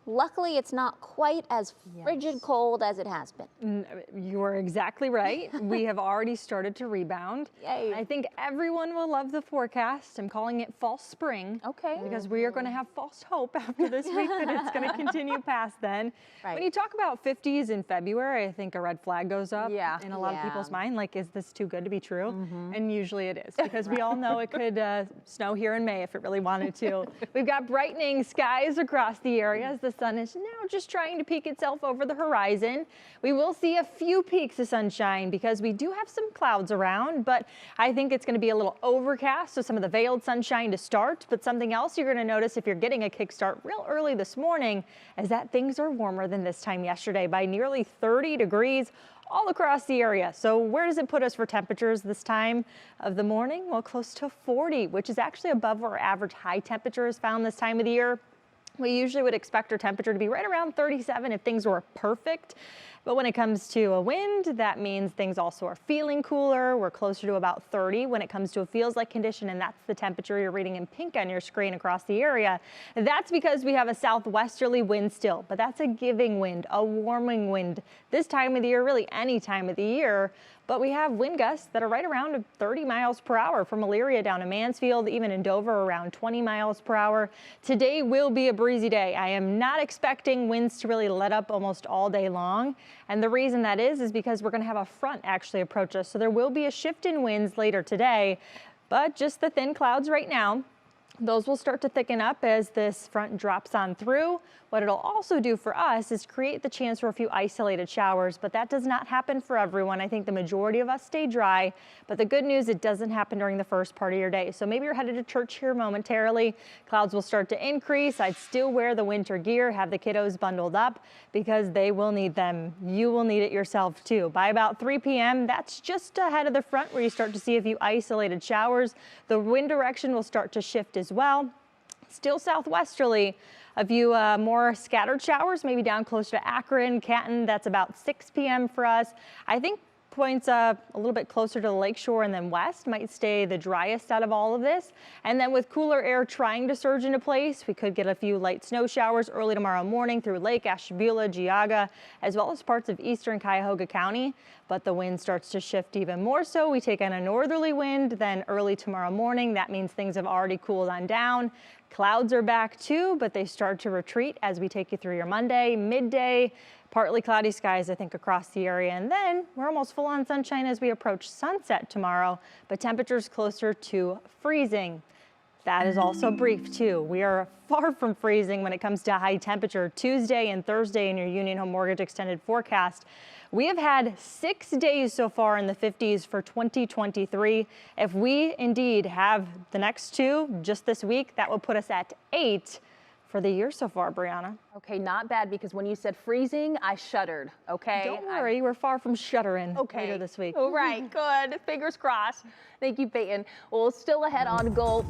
Luckily, it's not quite as frigid Yes. cold as it has been. You're exactly right. We have already started to rebound. Yay. I think everyone will love the forecast. I'm calling it false spring. Okay. Because we are going to have false hope after this week that it's going to continue past then. Right. When you talk about 50s in February, I think a red flag goes up Yeah. in a lot of people's mind. Like, is this too good to be true? Mm-hmm. And usually it is, because we all know it could snow here in May if it really wanted to. We've got brightening skies across the area as the sun is now just trying to peek itself over the horizon. We will see a few peaks of sunshine because we do have some clouds around, but I think it's going to be a little overcast, so some of the veiled sunshine to start. But something else you're going to notice if you're getting a kickstart real early this morning is that things are warmer than this time yesterday by nearly 30 degrees all across the area. So where does it put us for temperatures this time of the morning? Well, close to 40, which is actually above where our average high temperature is found this time of the year. We usually would expect our temperature to be right around 37 if things were perfect. But when it comes to a wind, that means things also are feeling cooler. We're closer to about 30 when it comes to a feels like condition, and that's the temperature you're reading in pink on your screen across the area. That's because we have a southwesterly wind still, but that's a giving wind, a warming wind this time of the year, really any time of the year. But we have wind gusts that are right around 30 miles per hour from Elyria down to Mansfield, even in Dover around 20 miles per hour. Today will be a breezy day. I am not expecting winds to really let up almost all day long. And the reason that is because we're going to have a front actually approach us. So there will be a shift in winds later today, but just the thin clouds right now. Those will start to thicken up as this front drops on through. What it'll also do for us is create the chance for a few isolated showers, but that does not happen for everyone. I think the majority of us stay dry, but the good news, it doesn't happen during the first part of your day. So maybe you're headed to church here momentarily. Clouds will start to increase. I'd still wear the winter gear, have the kiddos bundled up because they will need them. You will need it yourself too. By about 3 p.m., that's just ahead of the front where you start to see a few isolated showers. The wind direction will start to shift as well. Still southwesterly, a few more scattered showers, maybe down close to Akron, Canton. That's about 6 p.m. for us. I think points a little bit closer to the lakeshore and then west might stay the driest out of all of this. And then with cooler air trying to surge into place, we could get a few light snow showers early tomorrow morning through Lake Ashtabula, Geauga, as well as parts of eastern Cuyahoga County. But the wind starts to shift even more so. We take on a northerly wind then early tomorrow morning. That means things have already cooled on down. Clouds are back too, but they start to retreat as we take you through your Monday, midday. Partly cloudy skies, I think, across the area. And then we're almost full on sunshine as we approach sunset tomorrow, but temperatures closer to freezing. That is also brief too. We are far from freezing when it comes to high temperature. Tuesday and Thursday in your Union Home Mortgage extended forecast. We have had 6 days so far in the 50s for 2023. If we indeed have the next two just this week, that will put us at 8 for the year so far, Brianna. Okay, not bad, because when you said freezing, I shuddered, okay? Don't worry, we're far from shuddering later this week. All right, good. Fingers crossed. Thank you, Peyton. Well, still ahead on Gold.